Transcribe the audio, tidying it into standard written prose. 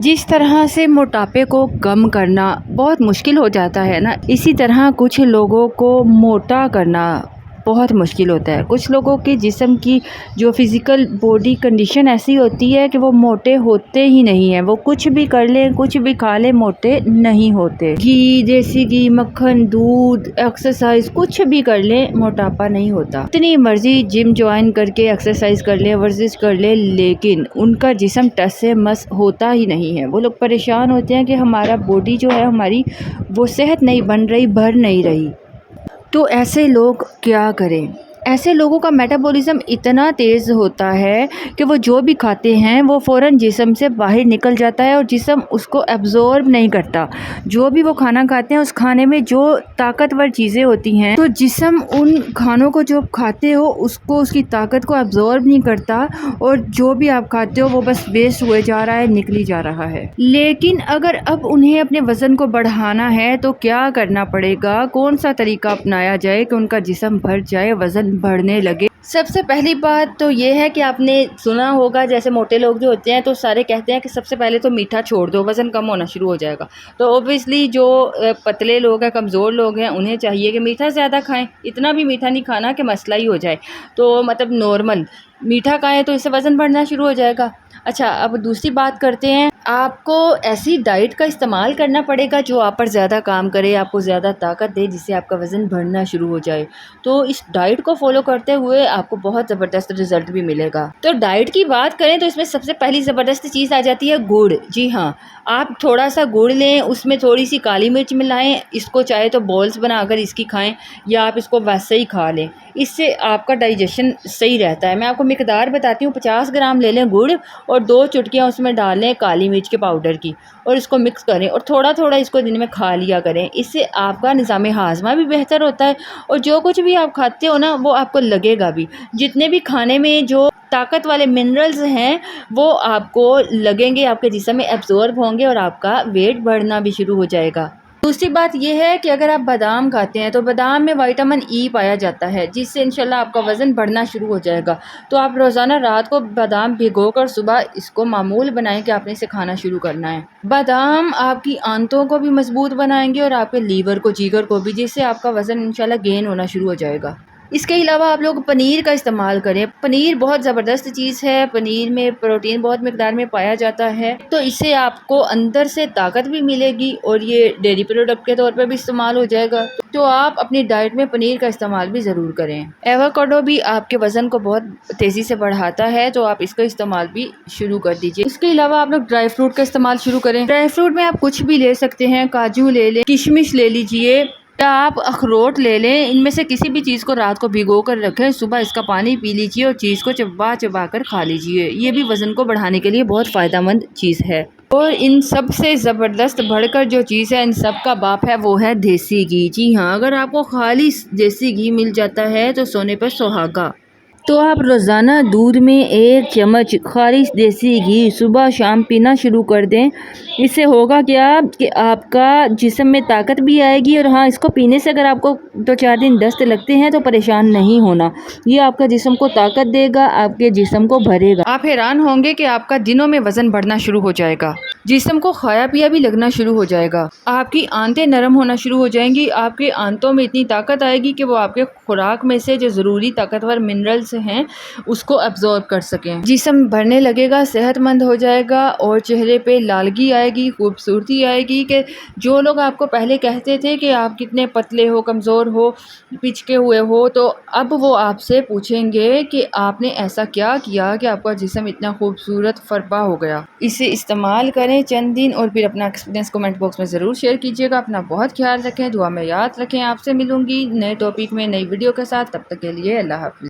जिस तरह से मोटापे को कम करना बहुत मुश्किल हो जाता है ना, इसी तरह कुछ लोगों को मोटा करना बहुत मुश्किल होता है। कुछ लोगों के जिस्म की जो फिज़िकल बॉडी कंडीशन ऐसी होती है कि वो मोटे होते ही नहीं हैं। वो कुछ भी कर लें, कुछ भी खा लें, मोटे नहीं होते। घी, देसी घी, मक्खन, दूध, एक्सरसाइज कुछ भी कर लें, मोटापा नहीं होता। इतनी मर्जी जिम ज्वाइन करके एक्सरसाइज कर लें, वर्जिश कर लें, लेकिन उनका जिस्म टस से मस होता ही नहीं है। वो लोग परेशान होते हैं कि हमारा बॉडी जो है हमारी वो सेहत नहीं बन रही, भर नहीं रही। तो ऐसे लोग क्या करें? ऐसे लोगों का मेटाबॉलिज्म इतना तेज़ होता है कि वो जो भी खाते हैं वो फ़ौरन जिस्म से बाहर निकल जाता है और जिस्म उसको एब्ज़ॉर्ब नहीं करता। जो भी वो खाना खाते हैं उस खाने में जो ताकतवर चीज़ें होती हैं, तो जिस्म उन खानों को जो खाते हो उसको, उसकी ताकत को एब्ज़ॉर्ब नहीं करता और जो भी आप खाते हो वो बस वेस्ट हुए जा रहा है, निकली जा रहा है। लेकिन अगर अब उन्हें अपने वज़न को बढ़ाना है तो क्या करना पड़ेगा? कौन सा तरीका अपनाया जाए कि उनका जिस्म भर जाए, वज़न बढ़ने लगे? सबसे पहली बात तो ये है कि आपने सुना होगा, जैसे मोटे लोग जो होते हैं तो सारे कहते हैं कि सबसे पहले तो मीठा छोड़ दो, वज़न कम होना शुरू हो जाएगा। तो ऑब्वियसली जो पतले लोग हैं, कमज़ोर लोग हैं, उन्हें चाहिए कि मीठा ज़्यादा खाएं। इतना भी मीठा नहीं खाना कि मसला ही हो जाए, तो मतलब नॉर्मल मीठा खाएं तो इससे वज़न बढ़ना शुरू हो जाएगा। अच्छा, अब दूसरी बात करते हैं। आपको ऐसी डाइट का इस्तेमाल करना पड़ेगा जो आप पर ज़्यादा काम करे, आपको ज़्यादा ताकत दे, जिससे आपका वज़न बढ़ना शुरू हो जाए। तो इस डाइट को फॉलो करते हुए आपको बहुत ज़बरदस्त रिज़ल्ट भी मिलेगा। तो डाइट की बात करें तो इसमें सबसे पहली ज़बरदस्त चीज़ आ जाती है गुड़। जी हाँ, आप थोड़ा सा गुड़ लें, उसमें थोड़ी सी काली मिर्च मिलाएं, इसको चाहे तो बॉल्स बनाकर इसकी खाएं या आप इसको वैसे ही खा लें। इससे आपका डाइजेशन सही रहता है। मैं आपको मिकदार बताती हूँ। 50 ग्राम ले लें गुड़ और 2 चुटकियाँ उसमें डाल लें काली मिर्च के पाउडर की और इसको मिक्स करें और थोड़ा थोड़ा इसको दिन में खा लिया करें। इससे आपका निज़ाम हाज़मा भी बेहतर होता है और जो कुछ भी आप खाते हो ना वो आपको लगेगा भी। जितने भी खाने में जो ताकत वाले मिनरल्स हैं वो आपको लगेंगे, आपके जिस्म में एब्जॉर्ब होंगे और आपका वेट बढ़ना भी शुरू हो जाएगा। दूसरी बात यह है कि अगर आप बादाम खाते हैं तो बादाम में विटामिन ई पाया जाता है, जिससे इंशाल्लाह आपका वज़न बढ़ना शुरू हो जाएगा। तो आप रोज़ाना रात को बादाम भिगोकर सुबह इसको मामूल बनाएं कि आपने इसे खाना शुरू करना है। बादाम आपकी आंतों को भी मजबूत बनाएंगे और आपके लीवर को, जिगर को भी, जिससे आपका वज़न इंशाल्लाह गेन होना शुरू हो जाएगा। इसके अलावा आप लोग पनीर का इस्तेमाल करें। पनीर बहुत ज़बरदस्त चीज़ है। पनीर में प्रोटीन बहुत मिकदार में पाया जाता है, तो इससे आपको अंदर से ताकत भी मिलेगी और ये डेयरी प्रोडक्ट के तौर पर भी इस्तेमाल हो जाएगा। तो आप अपनी डाइट में पनीर का इस्तेमाल भी ज़रूर करें। एवोकाडो भी आपके वज़न को बहुत तेज़ी से बढ़ाता है, तो आप इसका इस्तेमाल भी शुरू कर दीजिए। इसके अलावा आप लोग ड्राई फ्रूट का इस्तेमाल शुरू करें। ड्राई फ्रूट में आप कुछ भी ले सकते हैं। काजू ले लें, किशमिश ले लीजिए या आप अखरोट ले लें। इनमें से किसी भी चीज़ को रात को भिगो कर रखें, सुबह इसका पानी पी लीजिए और चीज़ को चबा चबा कर खा लीजिए। ये भी वज़न को बढ़ाने के लिए बहुत फ़ायदेमंद चीज़ है। और इन सब से ज़बरदस्त बढ़कर जो चीज़ है, इन सब का बाप है, वो है देसी घी। जी हाँ, अगर आपको खाली देसी घी मिल जाता है तो सोने पर सुहागा। तो आप रोज़ाना दूध में 1 चम्मच खालिश देसी घी सुबह शाम पीना शुरू कर दें। इससे होगा क्या कि आपका जिस्म में ताकत भी आएगी और हाँ, इसको पीने से अगर आपको 2-4 दिन दस्त लगते हैं तो परेशान नहीं होना। ये आपका जिस्म को ताकत देगा, आपके जिस्म को भरेगा। आप हैरान होंगे कि आपका दिनों में वज़न बढ़ना शुरू हो जाएगा, जिस्म को खाया पिया भी लगना शुरू हो जाएगा, आपकी आंतें नरम होना शुरू हो जाएंगी, आपके आंतों में इतनी ताकत आएगी कि वो आपके खुराक में से जो ज़रूरी ताकतवर मिनरल्स हैं उसको एब्जॉर्ब कर सकें। जिस्म भरने लगेगा, सेहतमंद हो जाएगा और चेहरे पे लालगी आएगी, खूबसूरती आएगी। कि जो लोग आपको पहले कहते थे कि आप कितने पतले हो, कमज़ोर हो, पिचके हुए हो, तो अब वो आपसे पूछेंगे कि आपने ऐसा क्या किया कि आपका जिस्म इतना खूबसूरत फरबा हो गया। इसे इस्तेमाल करें चंद दिन और फिर अपना एक्सपीरियंस कमेंट बॉक्स में ज़रूर शेयर कीजिएगा। अपना बहुत ख्याल रखें, दुआ में याद रखें। आपसे मिलूंगी नए टॉपिक में, नई वीडियो के साथ। तब तक के लिए अल्लाह हाफ़िज़।